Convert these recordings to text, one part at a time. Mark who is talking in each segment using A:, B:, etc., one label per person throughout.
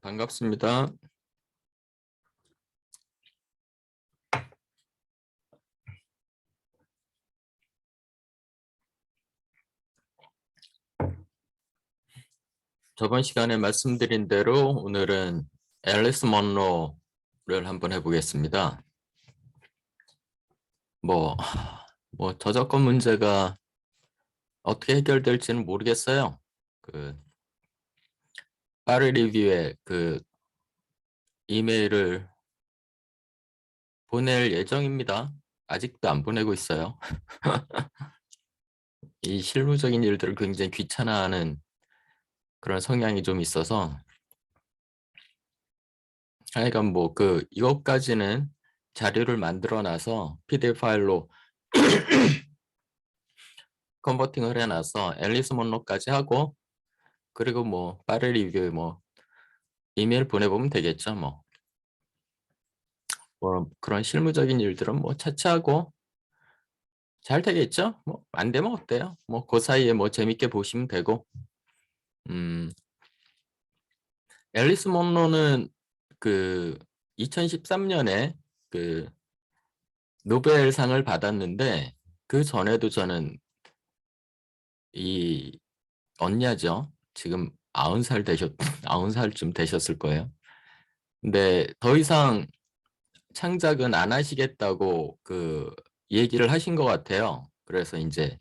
A: 반갑습니다. 저번 시간에 말씀드린 대로 오늘은 앨리스 먼로를 한번 해보겠습니다. 뭐 저작권 문제가 어떻게 해결될지는 모르겠어요. 빠르 리뷰에 이메일을 보낼 예정입니다. 아직도 안 보내고 있어요. 이 실무적인 일들을 굉장히 귀찮아하는 그런 성향이 좀 있어서 하여간 이것까지는 자료를 만들어 놔서 PDF 파일로 컨버팅을 해놔서 앨리스 먼로까지 하고, 그리고 빠르 리뷰 이메일 보내보면 되겠죠. 그런 실무적인 일들은 차치하고 잘 되겠죠. 안 되면 어때요? 그 사이에 재밌게 보시면 되고. 앨리스 먼로는 2013년에 노벨상을 받았는데, 그 전에도 저는 이 언냐죠. 지금 90살쯤 되셨을 거예요. 근데 더 이상 창작은 안 하시겠다고 얘기를 하신 것 같아요. 그래서 이제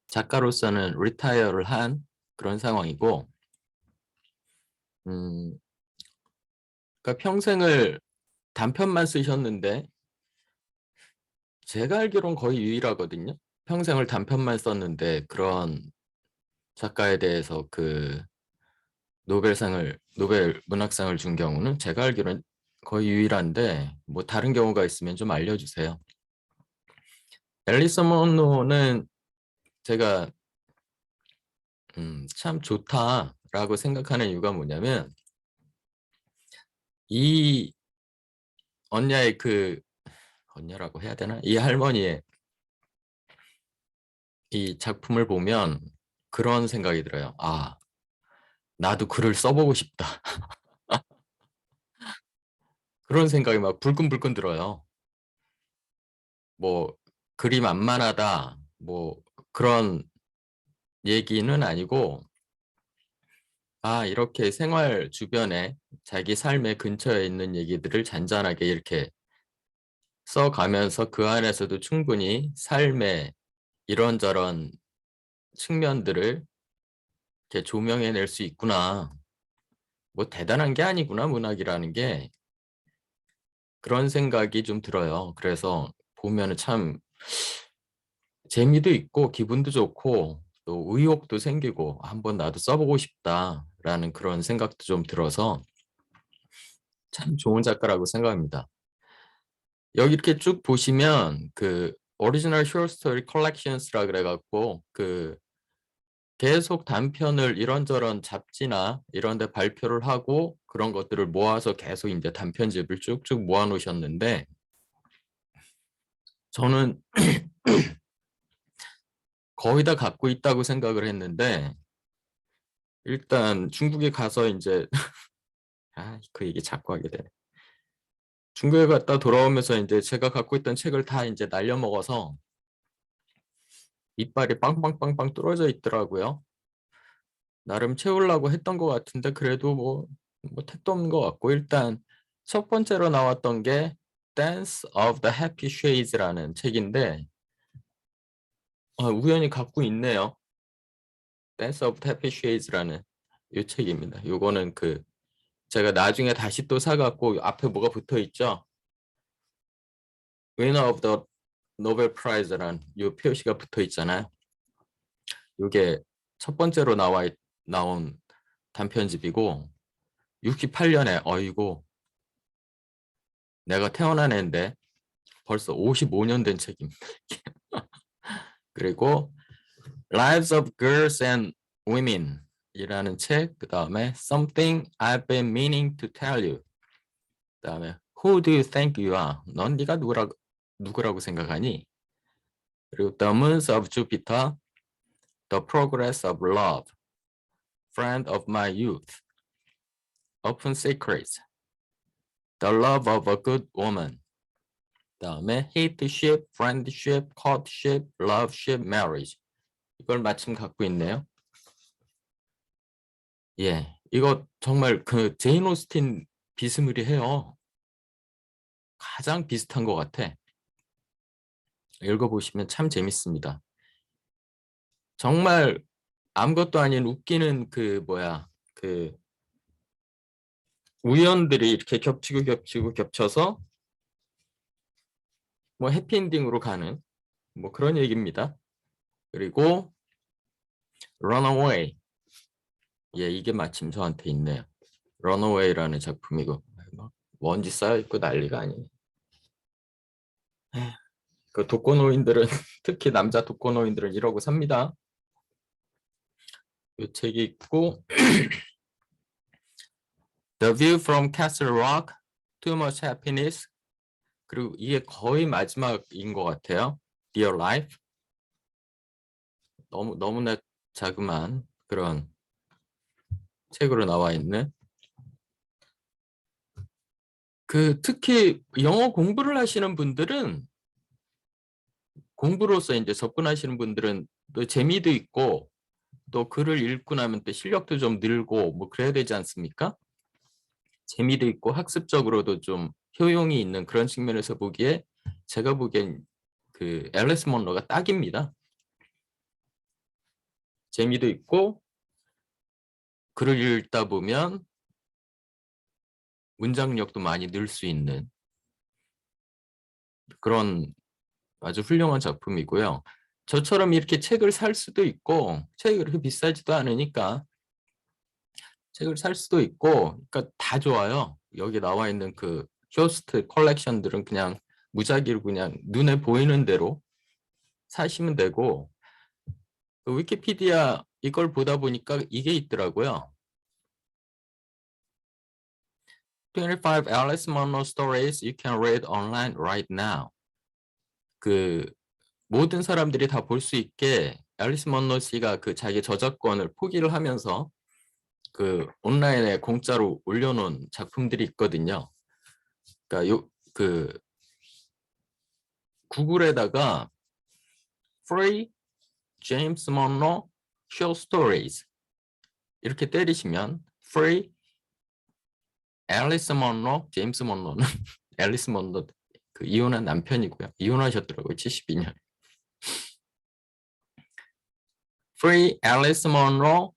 A: 작가로서는 리타이어를 한 그런 상황이고, 그러니까 평생을 단편만 쓰셨는데, 제가 알기로는 거의 유일하거든요. 평생을 단편만 썼는데 그런 작가에 대해서 노벨 문학상을 준 경우는 제가 알기로는 거의 유일한데, 다른 경우가 있으면 좀 알려주세요. 앨리스 먼로는 제가 참 좋다라고 생각하는 이유가 뭐냐면, 이 언냐의 언냐라고 해야 되나? 이 할머니의 이 작품을 보면 그런 생각이 들어요. 아, 나도 글을 써보고 싶다. 그런 생각이 막 불끈불끈 들어요. 글이 만만하다, 그런 얘기는 아니고, 아, 이렇게 생활 주변에 자기 삶의 근처에 있는 얘기들을 잔잔하게 이렇게 써가면서 그 안에서도 충분히 삶의 이런저런 측면들을 이렇게 조명해낼 수 있구나. 대단한 게 아니구나, 문학이라는 게. 그런 생각이 좀 들어요. 그래서 보면은 참 재미도 있고 기분도 좋고 또 의욕도 생기고 한번 나도 써보고 싶다라는 그런 생각도 좀 들어서 참 좋은 작가라고 생각합니다. 여기 이렇게 쭉 보시면 오리지널 숏 스토리 컬렉션스라 그래갖고 계속 단편을 이런저런 잡지나 이런 데 발표를 하고 그런 것들을 모아서 계속 이제 단편집을 쭉쭉 모아 놓으셨는데, 저는 거의 다 갖고 있다고 생각을 했는데, 일단 중국에 가서 이제 그 얘기 자꾸 하게 되네. 중국에 갔다 돌아오면서 이제 제가 갖고 있던 책을 다 이제 날려먹어서 이빨이 빵빵빵빵 뚫어져 있더라고요. 나름 채우려고 했던 것 같은데 그래도 택도 없는 것 같고, 일단 첫 번째로 나왔던 게 Dance of the Happy Shades라는 책인데, 우연히 갖고 있네요. Dance of the Happy Shades라는 이 책입니다. 요거는 제가 나중에 다시 또 사갖고 앞에 뭐가 붙어 있죠? Winner of the Nobel Prize라는 이 표시가 붙어 있잖아요. 이게 첫 번째로 나온 단편집이고, 68년에 어이고 내가 태어난 애인데 벌써 55년 된 책입니다. 그리고 Lives of Girls and Women 이라는 책, 그 다음에 Something I've Been Meaning to Tell You, 그 다음에 Who Do You Think You Are? 넌 네가 누구라고 생각하니? 그리고 The Moons of Jupiter, The Progress of Love, Friend of My Youth, open secrets, the love of a good woman. 그다음에 hateship, friendship, courtship, loveship, marriage. 이걸 마침 갖고 있네요. 예, 이거 정말 그 제인 오스틴 비스무리해요. 가장 비슷한 것 같아. 읽어보시면 참 재밌습니다. 정말 아무것도 아닌 웃기는 그 우연들이 이렇게 겹치고 겹쳐서 뭐 해피엔딩으로 가는 뭐 그런 얘기입니다. 그리고 Runaway. 예, 이게 마침 저한테 있네요. Runaway라는 작품이고 먼지 쌓여있고 난리가 아니에요. 그 독거노인들은 특히 남자 독거노인들은 이러고 삽니다. 이 책이 있고 The View from Castle Rock, Too Much Happiness. 그리고 이게 거의 마지막인 것 같아요. Dear Life. 너무나 자그마한 그런 책으로 나와 있는. 특히 영어 공부를 하시는 분들은 공부로서 이제 접근하시는 분들은 또 재미도 있고 또 글을 읽고 나면 또 실력도 좀 늘고 뭐 그래야 되지 않습니까? 재미도 있고 학습적으로도 좀 효용이 있는 그런 측면에서 보기에 제가 보기엔 그 앨리스 먼로가 딱입니다. 재미도 있고 글을 읽다 보면 문장력도 많이 늘 수 있는 그런 아주 훌륭한 작품이고요. 저처럼 이렇게 책을 살 수도 있고 책이 그렇게 비싸지도 않으니까 책을 살 수도 있고 그러니까 다 좋아요. 여기 나와 있는 그 쇼스트 컬렉션들은 그냥 무작위로 그냥 눈에 보이는 대로 사시면 되고 그 위키피디아 이걸 보다 보니까 이게 있더라고요. 25 Alice Munro stories you can read online right now. 그 모든 사람들이 다 볼 수 있게 앨리스 먼로 씨가 그 자기 저작권을 포기를 하면서 그 온라인에 공짜로 올려놓은 작품들이 있거든요. 그러니까 그 구글에다가 Free James Monroe Short Stories 이렇게 때리시면 Free 앨리스 먼로, 제임스 먼로는 앨리스 먼로 그 이혼한 남편이고요. 이혼하셨더라고요. 72년. Free 앨리스 먼로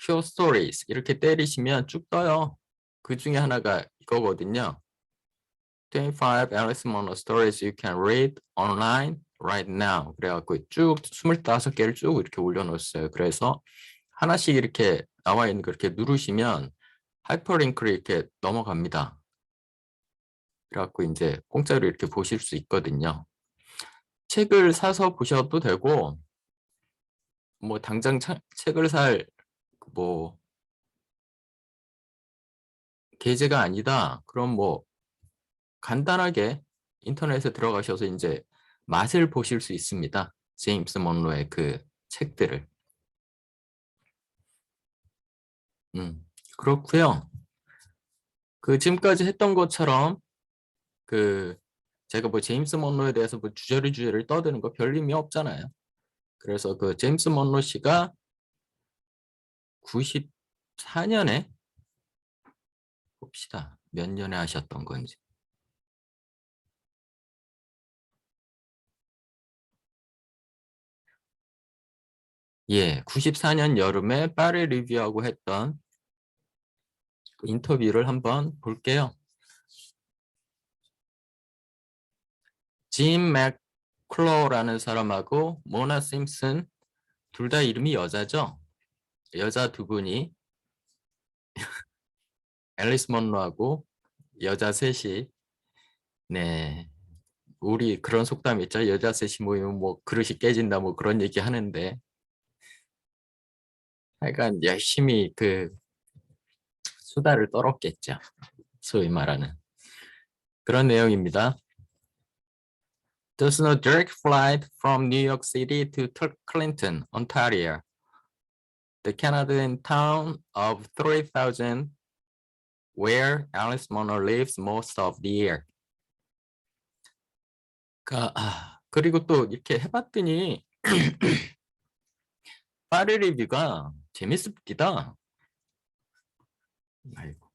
A: Short Stories 이렇게 때리시면 쭉 떠요. 그 중에 하나가 이거거든요. 25 Alice Munro stories you can read online right now. 그래갖고 쭉 25개를 쭉 이렇게 올려놓았어요. 그래서 하나씩 이렇게 나와 있는 거 이렇게 누르시면 하이퍼링크를 이렇게 넘어갑니다. 그래갖고 이제 공짜로 이렇게 보실 수 있거든요. 책을 사서 보셔도 되고, 뭐 당장 책을 살 뭐 계제가 아니다. 그럼 뭐 간단하게 인터넷에 들어가셔서 이제 맛을 보실 수 있습니다. 제임스 먼로의 그 책들을. 그렇고요. 그 지금까지 했던 것처럼 그 제가 뭐 제임스 먼로에 대해서 뭐 주저리 떠드는 거 별 의미 없잖아요. 그래서 그 제임스 먼로 씨가 94년에 봅시다. 몇 년에 하셨던 건지. 예, 94년 여름에 파리 리뷰하고 했던 인터뷰를 한번 볼게요. 짐 맥클로라는 사람하고 모나 심슨 둘 다 이름이 여자죠. 여자 두 분이 앨리스 먼로하고 여자 셋이 네 우리 그런 속담 있죠. 여자 셋이 모이면 뭐 그릇이 깨진다 뭐 그런 얘기 하는데 하여간 열심히 그 수다를 떨었겠죠. 소위 말하는 그런 내용입니다. There's no direct flight from New York City to Clinton, Ontario. the Canadian town of 3,000 where Alice Munro lives most of the year. 그리고 또 이렇게 해봤더니 파리 리뷰가 재밌습니다. 아이고.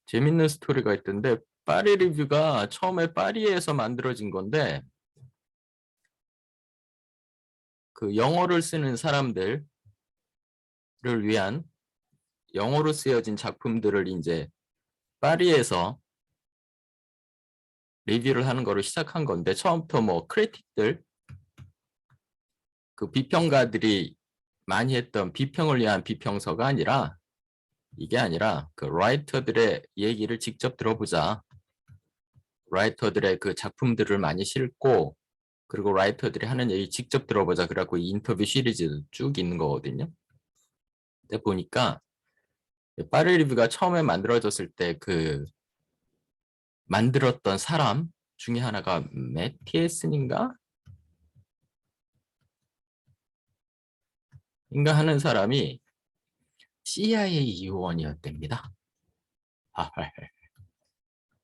A: 재밌는 스토리가 있던데 파리 리뷰가 처음에 파리에서 만들어진 건데 그 영어를 쓰는 사람들을 위한 영어로 쓰여진 작품들을 이제 파리에서 리뷰를 하는 거를 시작한 건데 처음부터 뭐 크리틱들 그 비평가들이 많이 했던 비평을 위한 비평서가 아니라 이게 아니라 그 라이터들의 얘기를 직접 들어보자. 라이터들의 그 작품들을 많이 싣고 그리고 라이터들이 하는 얘기 직접 들어보자. 그래갖고 이 인터뷰 시리즈 쭉 있는 거거든요. 근데 보니까 파리 리뷰가 처음에 만들어졌을 때 그 만들었던 사람 중에 하나가 매티에슨인가? 인가 하는 사람이 CIA 요원이었답니다.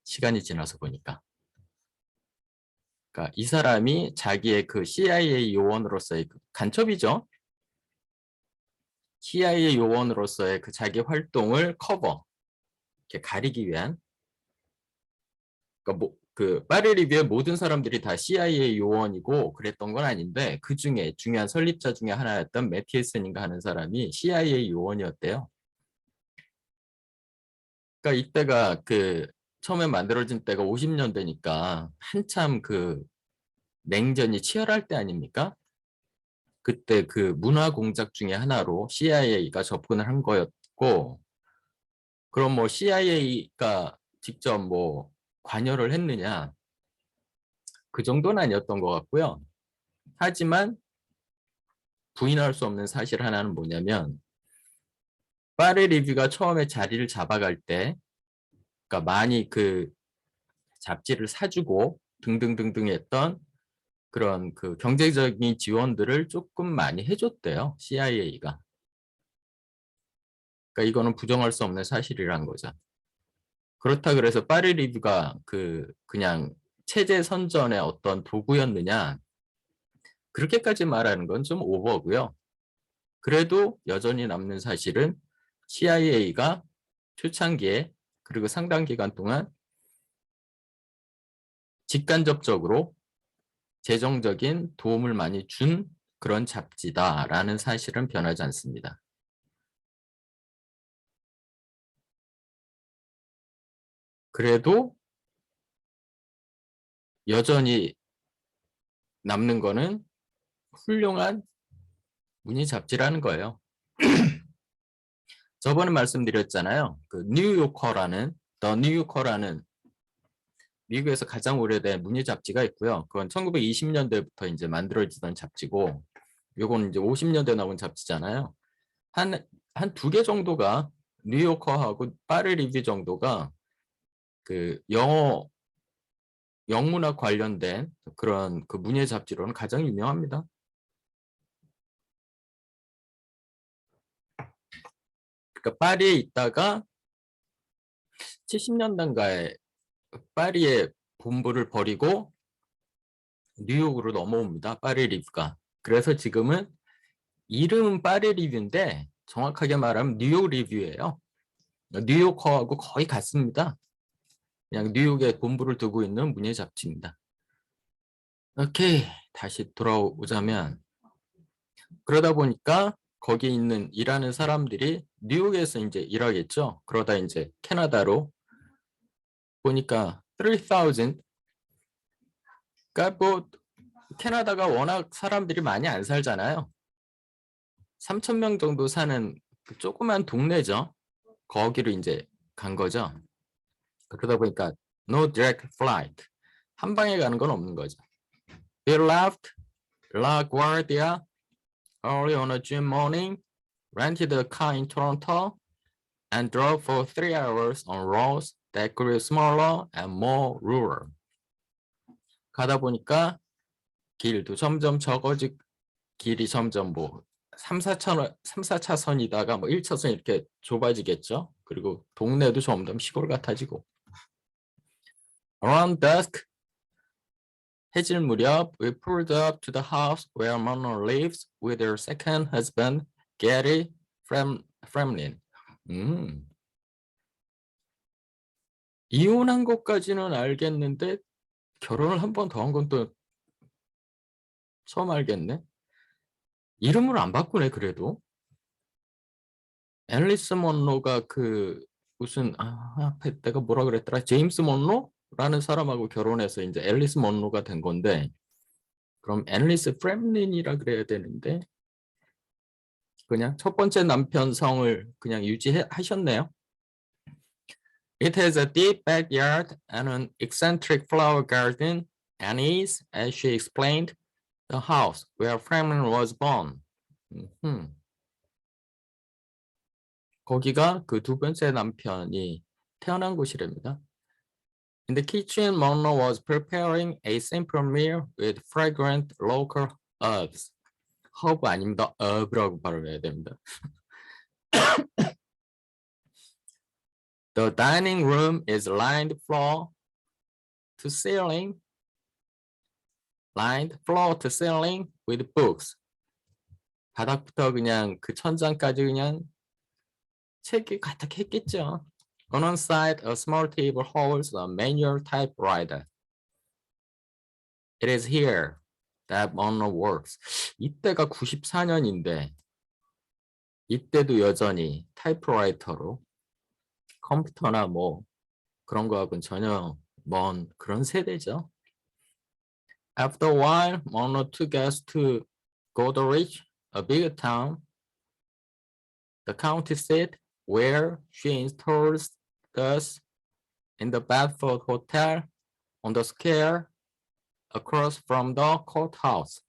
A: 시간이 지나서 보니까. 그러니까 이 사람이 자기의 그 CIA 요원으로서의 간첩이죠. CIA 요원으로서의 그 자기 활동을 커버, 이렇게 가리기 위한. 그러니까 그 파리 리뷰의 모든 사람들이 다 CIA 요원이고 그랬던 건 아닌데 그 중에 중요한 설립자 중에 하나였던 매티에슨인가 하는 사람이 CIA 요원이었대요. 그러니까 이때가 그 처음에 만들어진 때가 50년대니까 한참 그 냉전이 치열할 때 아닙니까? 그때 그 문화 공작 중에 하나로 CIA가 접근을 한 거였고, 그럼 뭐 CIA가 직접 뭐 관여를 했느냐? 그 정도는 아니었던 것 같고요. 하지만 부인할 수 없는 사실 하나는 뭐냐면 파리 리뷰가 처음에 자리를 잡아갈 때, 그러니까 많이 그 잡지를 사주고 등등등등 했던 그런 그 경제적인 지원들을 조금 많이 해줬대요. CIA가. 그러니까 이거는 부정할 수 없는 사실이란 거죠. 그렇다 그래서 파리 리뷰가 그냥 체제 선전의 어떤 도구였느냐? 그렇게까지 말하는 건 좀 오버고요. 그래도 여전히 남는 사실은 CIA가 초창기에 그리고 상당 기간 동안 직간접적으로 재정적인 도움을 많이 준 그런 잡지다라는 사실은 변하지 않습니다. 그래도 여전히 남는 거는 훌륭한 문의 잡지라는 거예요. 저번에 말씀드렸잖아요. 그 뉴요커라는 더 뉴요커라는 미국에서 가장 오래된 문의 잡지가 있고요. 그건 1920년대부터 이제 만들어지던 잡지고, 요건 이제 50년대 나온 잡지잖아요. 한 두 개 정도가 뉴요커하고 파리 리뷰 정도가 그 영문학 관련된 그런 그 문예 잡지로는 가장 유명합니다. 그러니까 파리에 있다가 70년대인가에 파리에 본부를 버리고 뉴욕으로 넘어옵니다. 파리 리뷰가. 그래서 지금은 이름은 파리 리뷰인데 정확하게 말하면 뉴욕 리뷰예요. 뉴요커하고 거의 같습니다. 그냥 뉴욕에 본부를 두고 있는 문예 잡지입니다. 오케이, 다시 돌아오자면 그러다 보니까 거기 있는 일하는 사람들이 뉴욕에서 이제 일하겠죠. 그러다 이제 캐나다로 보니까 3,000. 그러니까 뭐 캐나다가 워낙 사람들이 많이 안 살잖아요. 3,000명 정도 사는 그 조그만 동네죠. 거기로 이제 간 거죠. 그러다 보니까 no direct flight. 한 방에 가는 건 없는 거죠. They left La Guardia early on a June morning, rented a car in Toronto, and drove for 3 hours on roads that grew smaller and more rural. 가다 보니까 길도 점점 적어지고 길이 점점 뭐 3, 4차선이다가 뭐 1차선 이렇게 좁아지겠죠. 그리고 동네도 점점 시골 같아지고. Around dusk, 해질 무렵, we pulled up to the house where Monroe lives with her second husband, Gary Fremlin. 이혼한 것까지는 알겠는데 결혼을 한 번 더 한 건 또 처음 알겠네. 이름을 안 바꾸네 그래도. 앨리스 먼로가 그 무슨 앞에 내가 뭐라 그랬더라? 제임스 먼로라는 사람하고 결혼해서 이제 앨리스 먼로가 된 건데 그럼 앨리스 프렘린이라 그래야 되는데 그냥 첫 번째 남편 성을 그냥 유지하셨네요. It has a deep backyard and an eccentric flower garden and is, as she explained, the house where Fremlin was born. 거기가 그 두 번째 남편이 태어난 곳이랍니다. In the kitchen, Monroe was preparing a simple meal with fragrant local herbs. 허브 아닙니다. herb라고 발음해야 됩니다. The dining room is lined floor to ceiling with books. 바닥부터 그냥 그 천장까지 그냥 책이 가득했겠죠. On one side, a small table holds a manual typewriter. It is here that Monroe works. 이때가 94년인데 이때도 여전히 타이프라이터로 컴퓨터나 뭐 그런 거하고는 전혀 먼 그런 세대죠. After a while, Monroe took us to Goderich, a big town, the county seat, where she installed us in the Bedford Hotel on the square across from the courthouse.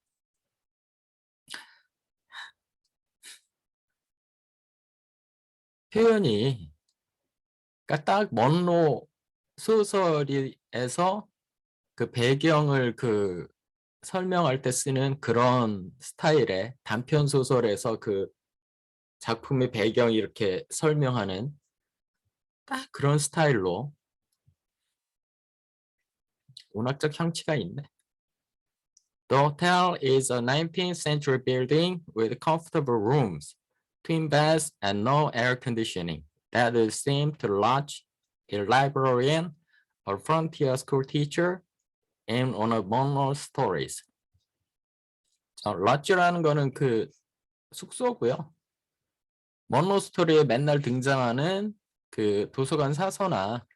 A: 표현이 그러니까 딱 먼로 소설에서 그 배경을 그 설명할 때 쓰는 그런 스타일의 단편 소설에서 그 작품의 배경 이렇게 설명하는 딱 그런 스타일로 문학적 향취가 있네. The hotel is a 19th century building with comfortable rooms, twin beds, and no air conditioning. That would seem to lodge a librarian or frontier school teacher in one of Monroe's stories. lodge라는 거는 그 숙소고요. 먼로 스토리에 맨날 등장하는 그 도서관 사서나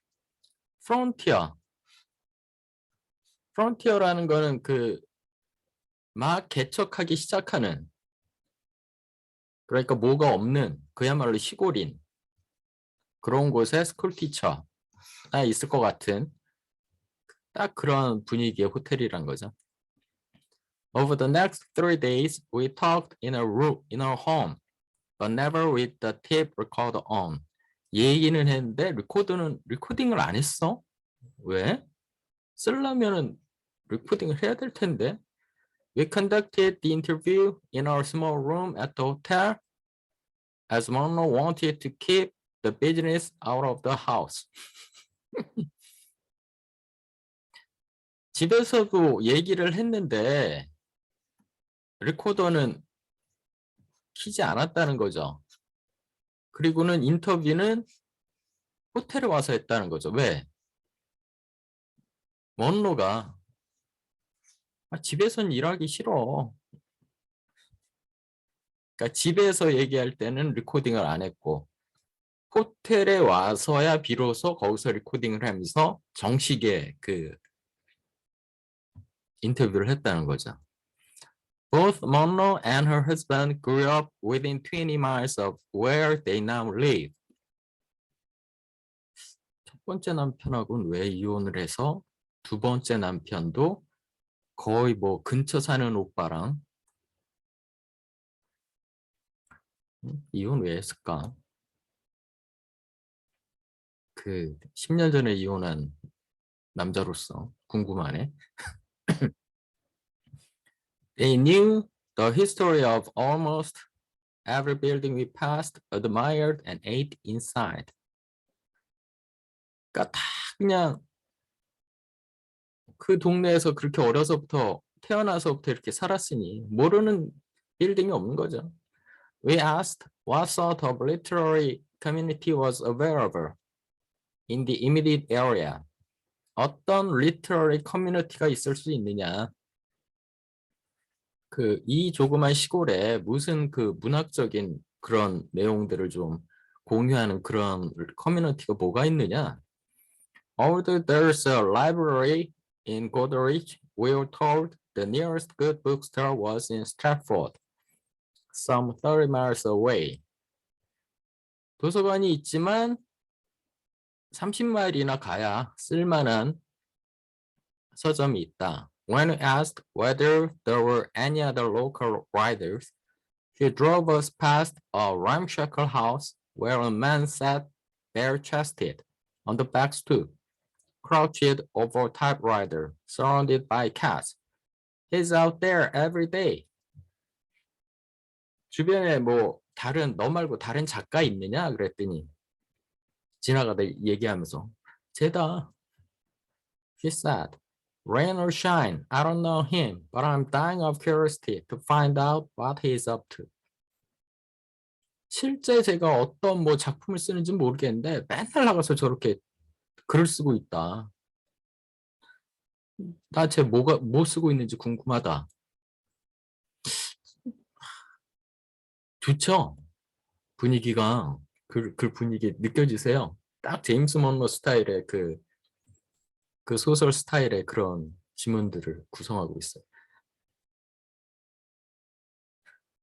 A: 프론티어라는 거는 그 막 개척하기 시작하는 그러니까 뭐가 없는 그야말로 시골인 그런 곳에 스쿨 티처가 있을 것 같은 딱 그런 분위기의 호텔이란 거죠. Over the next 3 days, we talked in our home, but never with the tape recorder on. 얘기는 했는데 리코딩을 안 했어? 왜? 쓰려면은 리코딩을 해야 될 텐데. We conducted the interview in our small room at the hotel, as Monroe wanted to keep the business out of the house. 집에서도 얘기를 했는데 리코더는 키지 않았다는 거죠. 그리고는 인터뷰는 호텔에 와서 했다는 거죠. 왜? 먼로가 집에선 일하기 싫어. 그러니까 집에서 얘기할 때는 리코딩을 안 했고 호텔에 와서야 비로소 거기서 리코딩을 하면서 정식의 그 인터뷰를 했다는 거죠. Both Monroe and her husband grew up within 20 miles of where they now live. 첫 번째 남편하고는 왜 이혼을 해서 두 번째 남편도 거의 뭐 근처 사는 오빠랑 이혼 왜 했을까? 그 10년 전에 이혼한 남자로서 궁금하네. They knew the history of almost every building we passed, admired, and ate inside. 그러니까 다 그냥 그 동네에서 그렇게 어려서부터 태어나서부터 이렇게 살았으니 모르는 빌딩이 없는 거죠. We asked what sort of literary community was available in the immediate area. 어떤 literary community가 있을 수 있느냐. 이 조그만 시골에 무슨 문학적인 그런 내용들을 좀 공유하는 그런 커뮤니티가 뭐가 있느냐. Although there's a library in Goderich, we were told the nearest good bookstore was in Stratford, some 30 miles away. 도서관이 있지만 30마일이나 가야 쓸만한 서점이 있다. When we asked whether there were any other local writers, he drove us past a ramshackle house where a man sat bare-chested on the back stoop, crouched over a typewriter, surrounded by cats. He's out there every day. 주변에 너 말고 다른 작가 있느냐? 그랬더니 지나가다 얘기하면서 쟤다. He said, rain or shine, I don't know him, but I'm dying of curiosity to find out what he's up to. 실제 제가 어떤 작품을 쓰는지 모르겠는데 맨날 나가서 저렇게 글을 쓰고 있다. 나 쟤 뭐 쓰고 있는지 궁금하다. 좋죠? 분위기가 그 분위기 느껴지세요? 딱 제임스 먼로 스타일의 그 소설 스타일의 그런 지문들을 구성하고 있어요.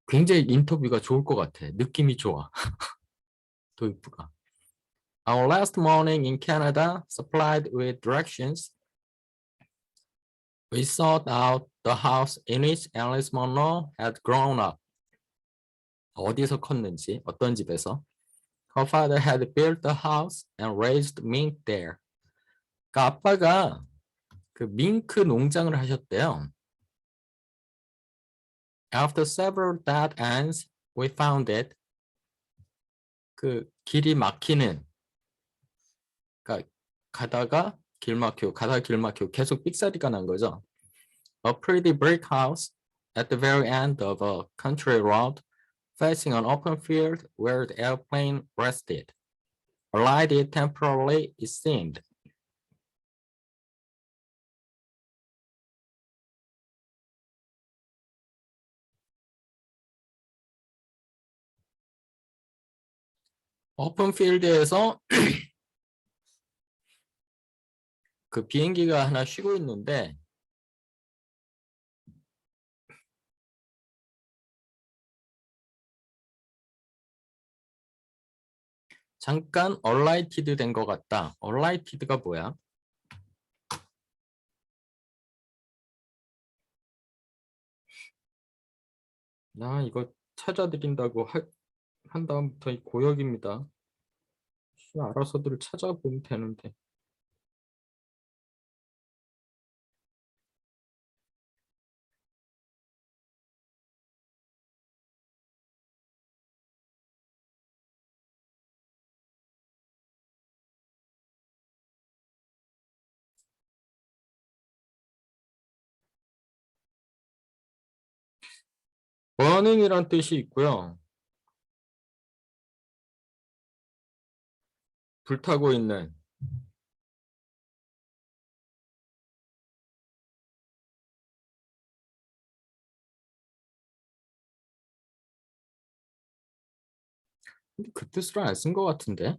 A: 굉장히 인터뷰가 좋을 것 같아. 느낌이 좋아. 도입부가. Our last morning in Canada, supplied with directions, we sought out the house in which Alice Munro had grown up. 어디서 컸는지, 어떤 집에서. Her father had built the house and raised mink there. 그러니까 아빠가 그 밍크 농장을 하셨대요. After several dead ends, we found it. 그 길이 막히는, 그러니까 가다가 길 막히고 계속 삑사리가 난 거죠. A pretty brick house at the very end of a country road, facing an open field where the airplane rested. Alighted temporarily, it seemed. 오픈 필드에서 그 비행기가 하나 쉬고 있는데 잠깐 얼라이티드 된 것 같다. 얼라이티드가 뭐야? 나 이거 찾아드린다고 한 다음부터 고역입니다. 알아서들 찾아보면 되는데. burning이란 뜻이 있고요. 불타고 있는. 근데 그 뜻으로 안 쓴 것 같은데.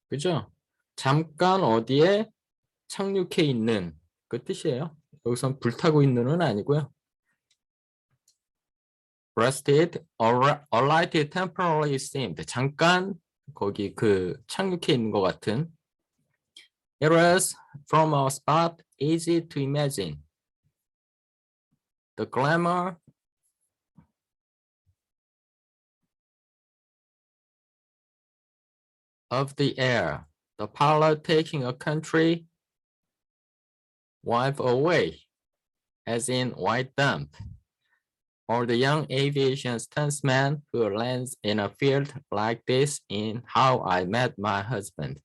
A: 그죠? 잠깐 어디에 착륙해 있는 그 뜻이에요. 여기선 불타고 있는은 아니고요. rested, alighted temporarily seemed. 잠깐 거기 착륙해 있는 것 같은. It was from a spot easy to imagine. The glamour of the air, the pilot taking a country wife away, as in white dump, or the young aviation stuntsman who lands in a field like this in How I Met My Husband.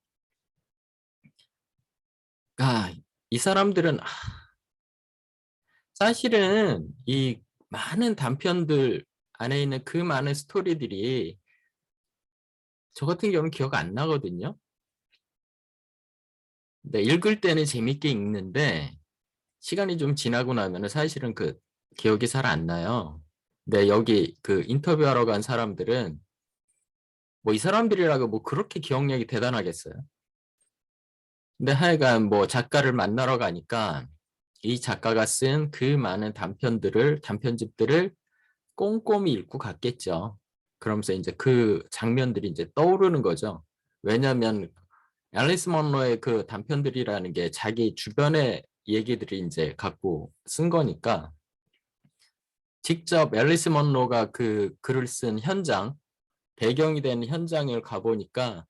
A: 아, 이 사람들은 사실은 이 많은 단편들 안에 있는 그 많은 스토리들이 저 같은 경우는 기억 안 나거든요. 네, 읽을 때는 재밌게 읽는데 시간이 좀 지나고 나면은 사실은 그 기억이 잘 안 나요. 근데 여기 그 인터뷰하러 간 사람들은 뭐 이 사람들이라고 뭐 그렇게 기억력이 대단하겠어요. 근데 하여간 뭐 작가를 만나러 가니까 이 작가가 쓴 그 많은 단편집들을 꼼꼼히 읽고 갔겠죠. 그러면서 이제 그 장면들이 이제 떠오르는 거죠. 왜냐하면 앨리스 먼로의 그 단편들이라는 게 자기 주변의 얘기들이 이제 갖고 쓴 거니까 직접 앨리스 먼로가 그 글을 쓴 현장, 배경이 된 현장을 가보니까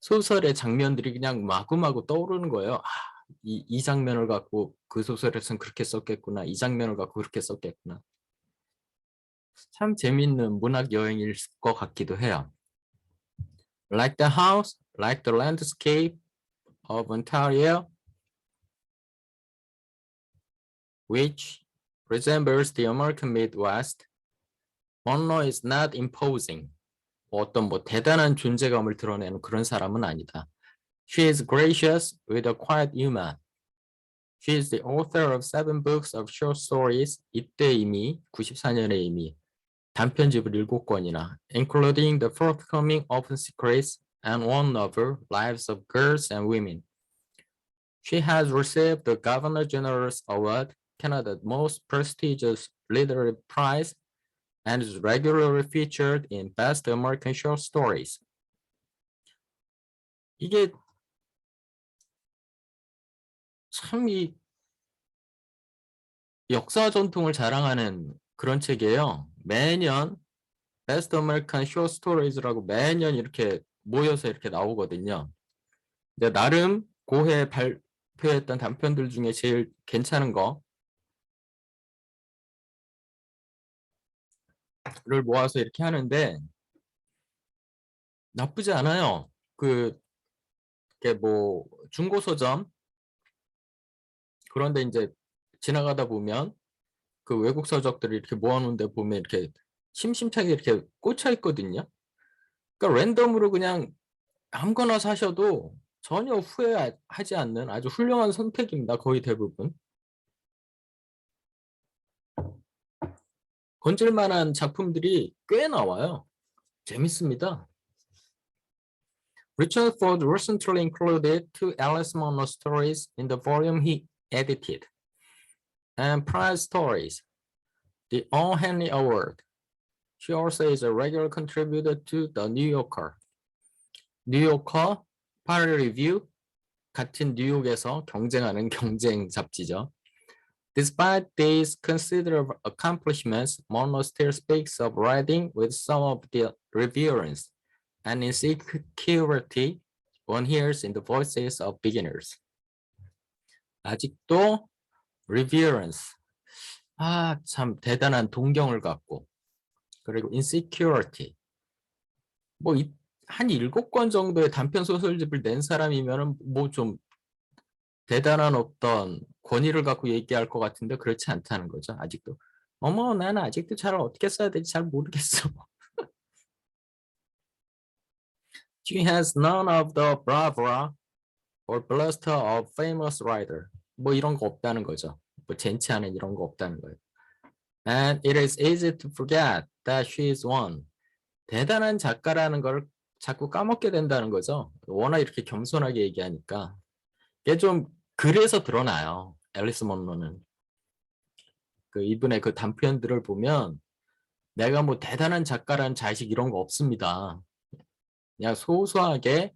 A: 소설의 장면들이 그냥 마구마구 떠오르는 거예요. 이 장면을 갖고 그 소설에서는 그렇게 썼겠구나. 이 장면을 갖고 그렇게 썼겠구나. 참 재밌는 문학 여행일 것 같기도 해요. Like the house, like the landscape of Ontario, which resembles the American Midwest, Monroe is not imposing. 어떤 뭐 대단한 존재감을 드러내는 그런 사람은 아니다. She is gracious with a quiet humor. She is the author of 7 books of short stories. 이때 이미 94년에 이미 단편집을 7권이나 including the forthcoming Open Secrets and one novel, Lives of Girls and Women. She has received the Governor General's Award, Canada's most prestigious literary prize, and is regularly featured in Best American Short Stories. 이게 참 이 역사 전통을 자랑하는 그런 책이에요. 매년 Best American Short Stories라고 매년 이렇게 모여서 이렇게 나오거든요. 이제 나름 고해 발표했던 단편들 중에 제일 괜찮은 거를 모아서 이렇게 하는데 나쁘지 않아요. 그게 뭐 중고 서점 그런데 이제 지나가다 보면 그 외국 서적들을 이렇게 모아놓은 데 보면 이렇게 심심찮게 이렇게 꽂혀 있거든요. 그러니까 랜덤으로 그냥 아무거나 사셔도 전혀 후회하지 않는 아주 훌륭한 선택입니다. 거의 대부분. 건질만한 작품들이 꽤 나와요. 재밌습니다. Richard Ford recently included 2 Alice Munro stories in the volume he edited, and prize stories, the O'Henley Award. She also is a regular contributor to The New Yorker. 뉴요커, 파리 리뷰, 같은 뉴욕에서 경쟁하는 경쟁 잡지죠. Despite these considerable accomplishments, Monroe still speaks of writing with some of the reverence and insecurity one hears in the voices of beginners. 아직도 reverence, 참 대단한 동경을 갖고 그리고 insecurity, 한 7권 정도의 단편 소설집을 낸 사람이면은 뭐 좀 대단한 어떤 권위를 갖고 얘기할 것 같은데 그렇지 않다는 거죠. 아직도. 어머, 나는 아직도 잘 어떻게 써야 될지 잘 모르겠어. She has none of the bravura or bluster of famous writer. 뭐 이런 거 없다는 거죠. 뭐 젠치하는 이런 거 없다는 거예요. And it is easy to forget that she is one. 대단한 작가라는 걸 자꾸 까먹게 된다는 거죠. 워낙 이렇게 겸손하게 얘기하니까. 이게 좀 그래서 드러나요. 앨리스 먼로는. 그 이분의 그 단편들을 보면 내가 뭐 대단한 작가라는 자식 이런 거 없습니다. 그냥 소소하게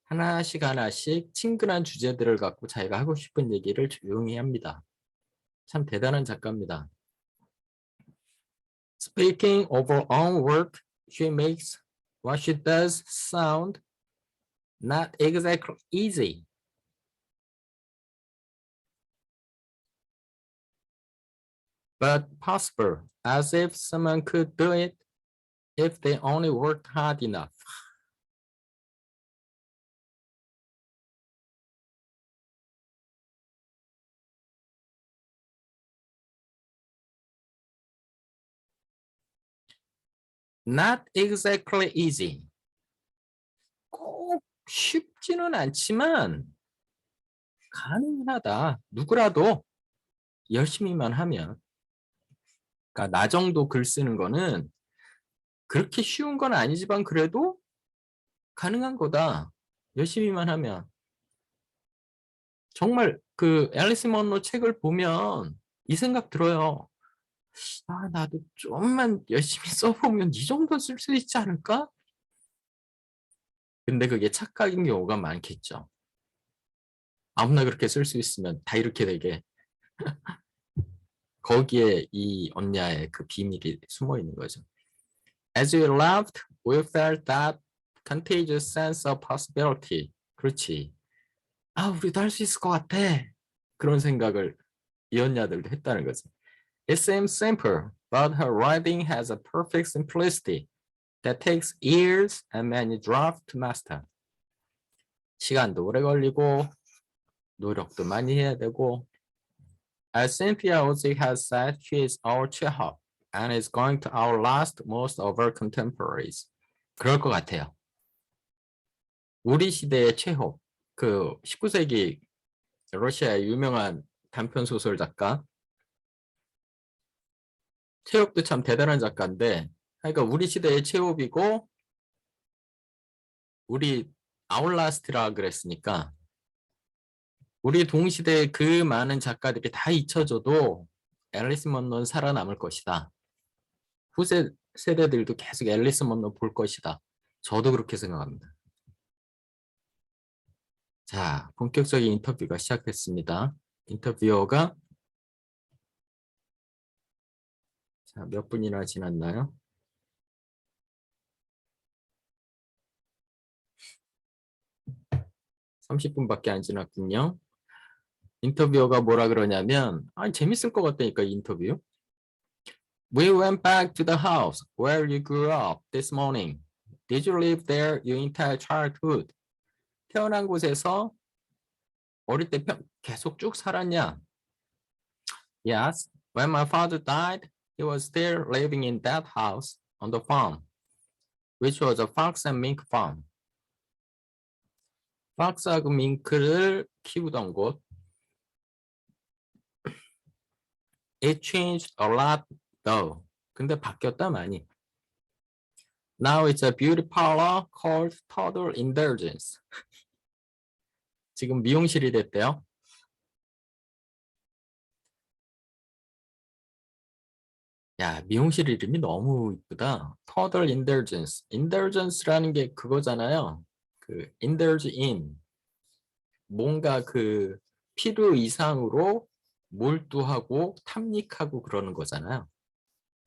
A: 하나씩 하나씩 친근한 주제들을 갖고 자기가 하고 싶은 얘기를 조용히 합니다. 참 대단한 작가입니다. Speaking of her own work, she makes what she does sound Not exactly easy. But possible, as if someone could do it if they only worked hard enough. Not exactly easy. 꼭 쉽지는 않지만 가능하다. 누구라도 열심히만 하면. 그러니까 나 정도 글 쓰는 거는 그렇게 쉬운 건 아니지만 그래도 가능한 거다. 열심히만 하면. 정말 그 앨리스 먼로 책을 보면 이 생각 들어요. 아, 나도 좀만 열심히 써보면 이 정도 쓸 수 있지 않을까? 근데 그게 착각인 경우가 많겠죠. 아무나 그렇게 쓸 수 있으면 다 이렇게 되게 거기에 이 언냐의 그 비밀이 숨어 있는 거죠. As we laughed, we felt that contagious sense of possibility. 그렇지. 아, 우리도 할 수 있을 것 같아. 그런 생각을 이 언냐들도 했다는 거죠. It seems simple, but her writing has a perfect simplicity that takes years and many drafts to master. 시간도 오래 걸리고 노력도 많이 해야 되고. As Cynthia Ozick has said, she is our Chekhov and is going to outlast most of her contemporaries. 그럴 것 같아요. 우리 시대의 체홉, 그 19세기 러시아의 유명한 단편 소설 작가. 체홉도 참 대단한 작가인데, 그러니까 우리 시대의 체홉이고 우리 아웃라스트라 그랬으니까 우리 동시대의 그 많은 작가들이 다 잊혀져도 앨리스 먼로는 살아남을 것이다. 후세 세대들도 계속 앨리스 먼로 볼 것이다. 저도 그렇게 생각합니다. 자, 본격적인 인터뷰가 시작됐습니다. 인터뷰어가 자, 몇 분이나 지났나요? 30분밖에 안 지났군요. 인터뷰어가 뭐라 그러냐면, 아, 재밌을 것 같다니까 이 인터뷰. We went back to the house where you grew up this morning. Did you live there your entire childhood? 태어난 곳에서 어릴 때 계속 쭉 살았냐? Yes. When my father died, he was still living in that house on the farm, which was a fox and mink farm. 팍스하고 밍크를 키우던 곳. It changed a lot though. 근데 바뀌었다 많이. Now it's a beauty parlor called Total Indulgence. 지금 미용실이 됐대요. 야, 미용실 이름이 너무 이쁘다. Total Indulgence. Indulgence라는 게 그거잖아요. 그 indulge in. 뭔가 그 필요 이상으로 몰두하고 탐닉하고 그러는 거잖아요.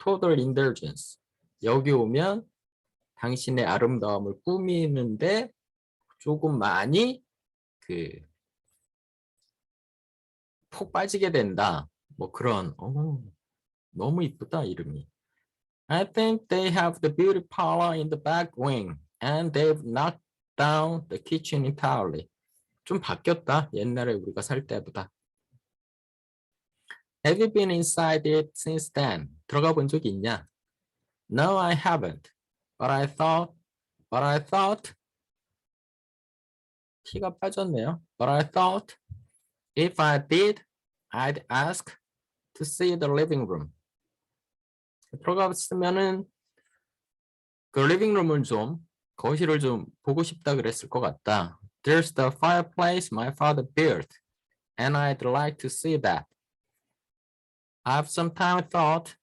A: Total Indulgence. 여기 오면 당신의 아름다움을 꾸미는데 조금 많이 그 푹 빠지게 된다. 뭐 그런 너무 이쁘다 이름이. I think they have the beauty parlor in the back wing and they've knocked down the kitchen entirely. 좀 바뀌었다. 옛날에 우리가 살 때보다. Have you been inside it since then? 들어가 본 적이 있냐? No, I haven't. But I thought 티가 빠졌네요. But I thought if I did, I'd ask to see the living room. 들어갔으면은 그 리빙룸을 좀 거실을 좀 보고 싶다 그랬을 것 같다. There's the fireplace my father built, and I'd like to see that. I've sometimes thought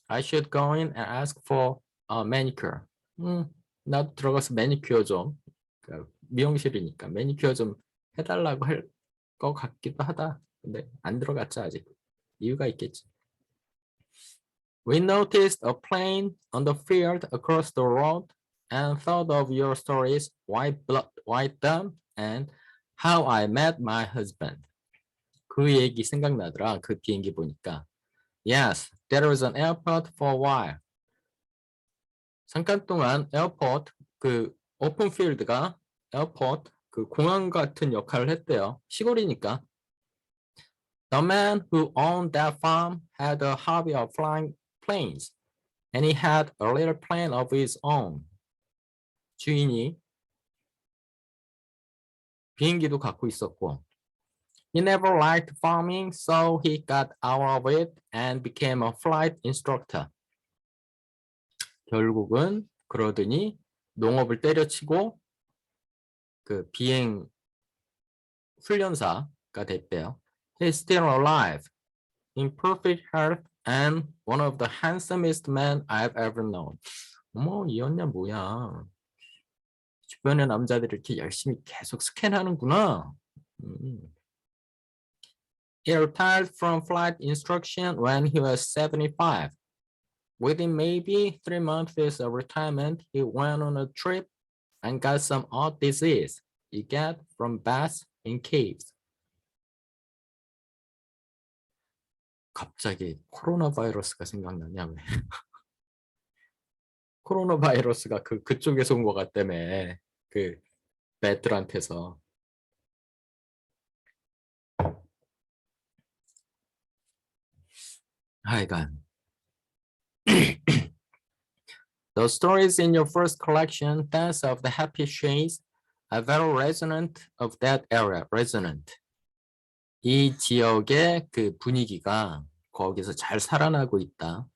A: I should go in and ask for a manicure. 나도 들어가서 매니큐어 좀 그 미용실이니까 매니큐어 좀 해달라고 할 것 같기도 하다. 근데 안 들어갔죠 아직. 이유가 있겠지. We noticed a plane on the field across the road and thought of your stories, white them, and how I met my husband. 그 얘기 생각나더라. 그 비행기 보니까. Yes, there was an airport for a while. 잠깐 동안 에어포트, 그 오픈 필드가 에어포트, 그 공항 같은 역할을 했대요. 시골이니까. The man who owned that farm had a hobby of flying planes, and he had a little plane of his own. 주인이 비행기도 갖고 있었고, he never liked farming, so he got out of it and became a flight instructor. 결국은 그러더니 농업을 때려치고 그 비행 훈련사가 됐대요. He's still alive, in perfect health, and one of the handsomest men I've ever known. 어머, 이 언니 뭐야? 주변의 남자들을 이렇게 열심히 계속 스캔하는구나. He retired from flight instruction when he was 75. Within maybe 3 months of retirement, he went on a trip and got some odd disease you get from bats in caves. 갑자기 코로나 바이러스가 생각나냐 왜? 코로나 바이러스가 그쪽에서 온 것 같다며. 그 배들한테서. 하여간. The stories in your first collection, Dance of the Happy Shades, are very resonant of that era. Resonant. 이 지역의 그 분위기가 거기서 잘 살아나고 있다.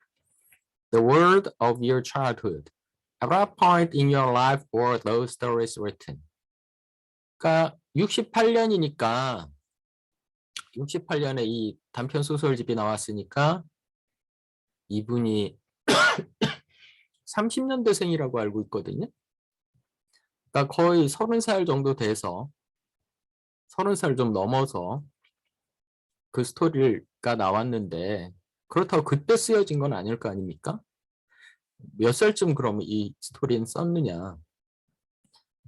A: The world of your childhood. At what point in your life were those stories written? 그러니까 68년이니까 68년에 이 단편 소설집이 나왔으니까 이분이 30년대생이라고 알고 있거든요. 그러니까 거의 30살 정도 돼서 30살 좀 넘어서 그 스토리가 나왔는데 그렇다고 그때 쓰여진 건 아닐 거 아닙니까? 몇 살쯤 그럼 이 스토리는 썼느냐?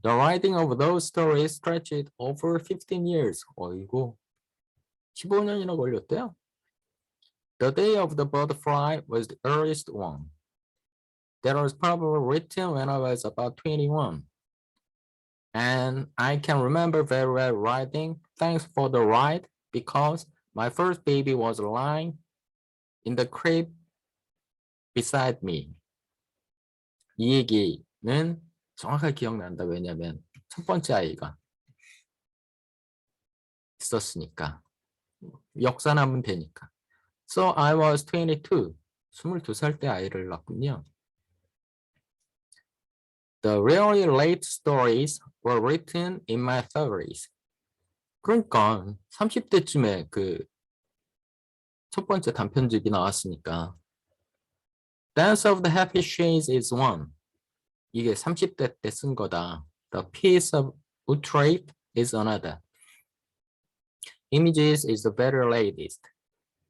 A: The writing of those stories stretched over 15 years. 어이고, 15년이나 걸렸대요. The Day of the Butterfly was the earliest one. That was probably written when I was about 21. And I can remember very well writing, thanks for the ride, because my first baby was lying in the crib beside me. 이 얘기는 정확하게 기억난다. 왜냐면 첫 번째 아이가 있었으니까. 역산하면 되니까. So I was 22. 22살 때 아이를 낳군요. The really late stories were written in my 30s. 그러니까 30대쯤에 그 첫 번째 단편집이 나왔으니까. Dance of the Happy Shades is one. 이게 30대 때 쓴 거다. The Piece of Utrecht is another. Images is the very latest.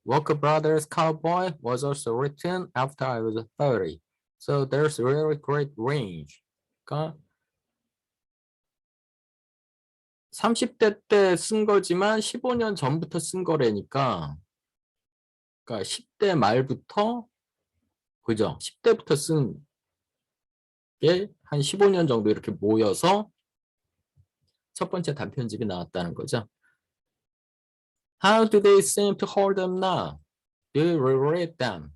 A: Walker Brothers Cowboy was also written after I was 30. So there's a really great range. 그러니까 30대 때 쓴 거지만 15년 전부터 쓴 거라니까. 그러니까 10대 말부터 그죠? 10대부터 쓴 게 한 15년 정도 이렇게 모여서 첫 번째 단편집이 나왔다는 거죠. How do they seem to hold up now? Do you reread them?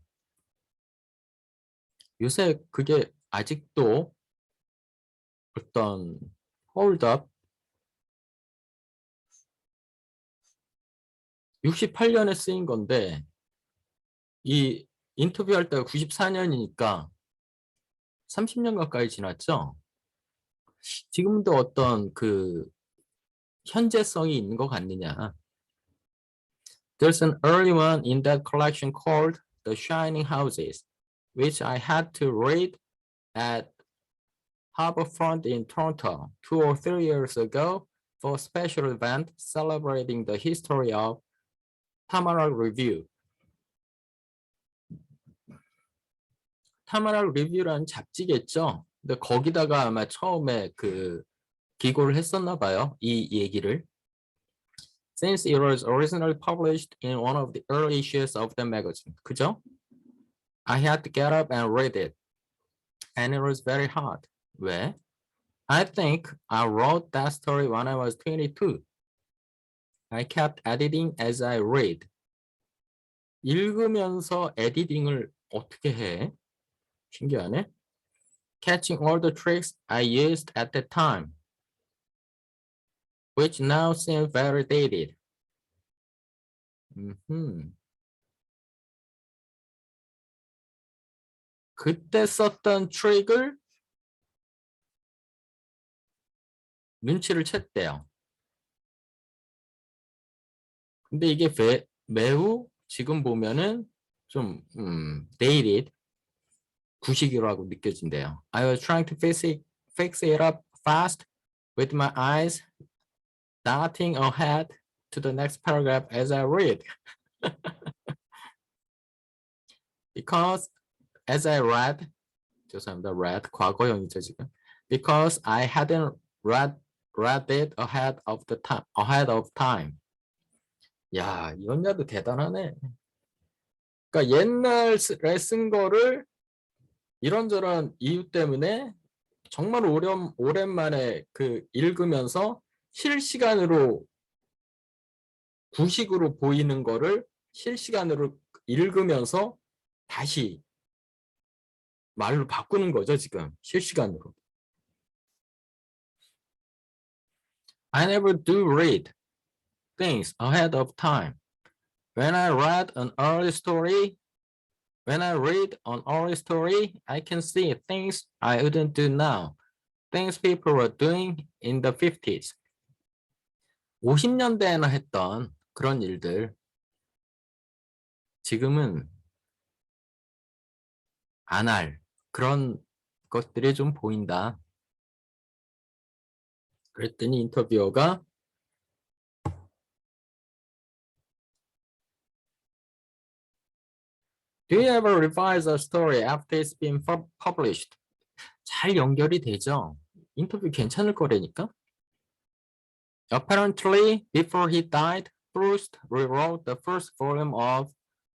A: 요새 그게 아직도 어떤 hold up 68년에 쓰인 건데 이 인터뷰할 때가 94년이니까 30년 가까이 지났죠. 지금도 어떤 그 현재성이 있는 것 같느냐. There's an early one in that collection called The Shining Houses, which I had to read at Harbourfront in Toronto 2 or 3 years ago for a special event celebrating the history of Tamara Review. 타마라 리뷰라는 잡지겠죠. 근데 거기다가 아마 처음에 그 기고를 했었나 봐요. 이 얘기를. Since it was originally published in one of the early issues of the magazine. 그죠? I had to get up and read it. And it was very hard. 왜? I think I wrote that story when I was 22. I kept editing as I read. 읽으면서 에디팅을 어떻게 해? 신기하네. Catching all the tricks I used at the time, which now seem very dated. 그때 썼던 트릭을 눈치를 챘대요. 근데 이게 매우 지금 보면은 좀 dated, 구식이라고 느껴진대요. I was trying to fix it up fast with my eyes darting ahead to the next paragraph as I read. Because as I read, 죄송합니다. read 과거형이죠 지금. Because I hadn't read it ahead of time. 야, 이 언니도 대단하네. 그러니까 옛날에 쓴 거를 이런저런 이유 때문에 정말 오랜만에 그 읽으면서 실시간으로 구식으로 보이는 거를 실시간으로 읽으면서 다시 말로 바꾸는 거죠, 지금. 실시간으로. I never do read things ahead of time. When I read an early story, I can see things I wouldn't do now. Things people were doing in the 50s. 50년대에나 했던 그런 일들 지금은 안 할 그런 것들이 좀 보인다. 그랬더니 인터뷰어가 Do you ever revise a story after it's been published? 잘 연결이 되죠. 인터뷰 괜찮을 거라니까. Apparently, before he died, Proust rewrote the first volume of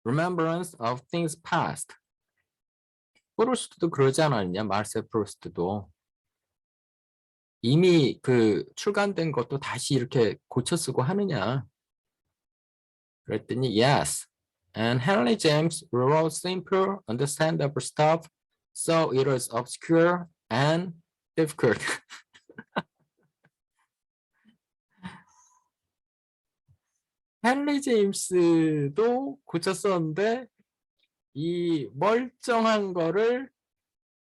A: Remembrance of Things Past. 프루스트도 그러지 않았냐? 마르셀 프루스트도. 이미 그 출간된 것도 다시 이렇게 고쳐 쓰고 하느냐? 그랬더니 yes. And Henry James rewrote simple, understandable stuff, so it was obscure and difficult. 헨리 제임스도 고쳤었는데 이 멀쩡한 거를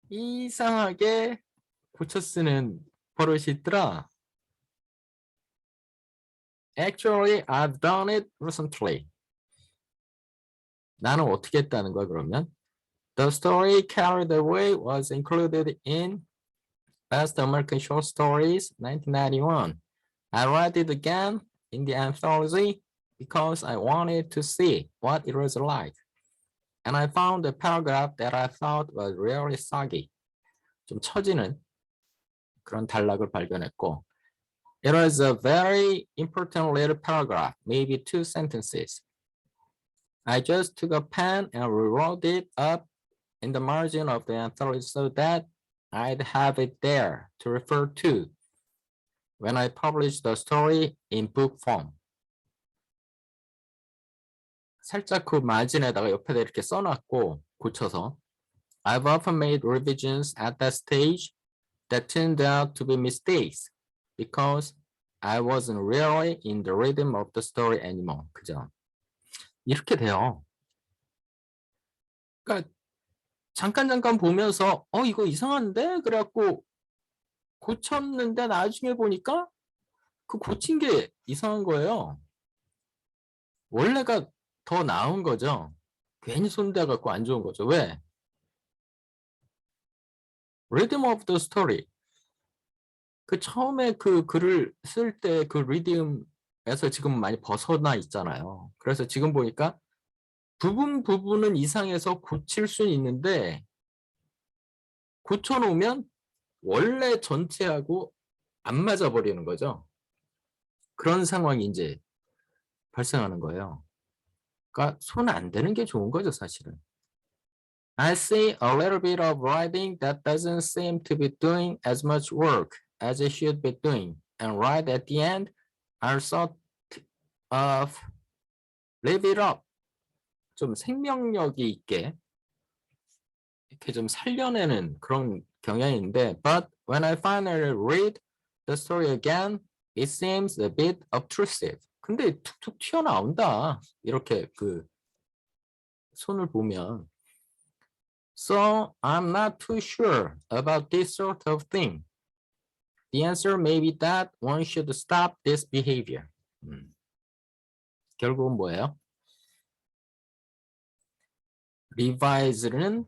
A: 이상하게 고쳐 쓰는 버릇이 있더라. Actually, I've done it recently. 나는 어떻게 했다는 거야, 그러면? The story Carried Away was included in Best American Short Stories 1991. I read it again in the anthology because I wanted to see what it was like. And I found a paragraph that I thought was really soggy. 좀 처지는 그런 단락을 발견했고. It was a very important little paragraph, maybe 2 sentences. I just took a pen and rewrote it up in the margin of the anthology so that I'd have it there to refer to when I published the story in book form. 살짝 그 마진에다가 옆에다 이렇게 써놨고 고쳐서 I've often made revisions at that stage that turned out to be mistakes because I wasn't really in the rhythm of the story anymore. 그죠? 이렇게 돼요. 그러니까 잠깐 보면서 이거 이상한데? 그래갖고 고쳤는데 나중에 보니까 그 고친 게 이상한 거예요. 원래가 더 나은 거죠. 괜히 손대갖고 안 좋은 거죠. 왜? Rhythm of the story. 그 처음에 그 글을 쓸 때 그 리듬에서 지금 많이 벗어나 있잖아요. 그래서 지금 보니까 부분은 이상해서 고칠 수는 있는데 고쳐놓으면 원래 전체하고 안 맞아 버리는 거죠. 그런 상황이 이제 발생하는 거예요. 그러니까 손 안 대는 게 좋은 거죠, 사실은. I see a little bit of writing that doesn't seem to be doing as much work as it should be doing. And right at the end, I thought of leave it up. 좀 생명력이 있게 이렇게 좀 살려내는 그런 경향인데, but when I finally read the story again, it seems a bit obtrusive. 근데 툭툭 튀어나온다. 이렇게 그 손을 보면. So I'm not too sure about this sort of thing. The answer may be that one should stop this behavior. 결국은 뭐예요? revise는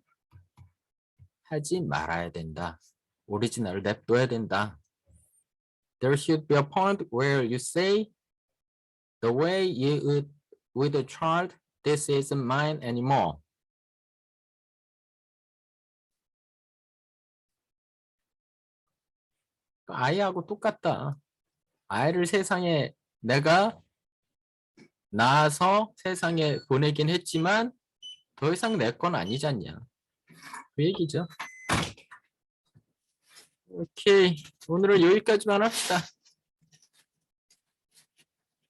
A: 하지 말아야 된다. 오리지널을 냅둬야 된다. There should be a point where you say, the way you would a child, this isn't mine anymore. 아이하고 똑같다. 아이를 세상에 내가 낳아서 세상에 보내긴 했지만 더 이상 내 건 아니지 않냐. 그 얘기죠. 오케이. 오늘은 여기까지만 합시다.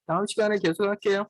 A: 다음 시간에 계속 할게요.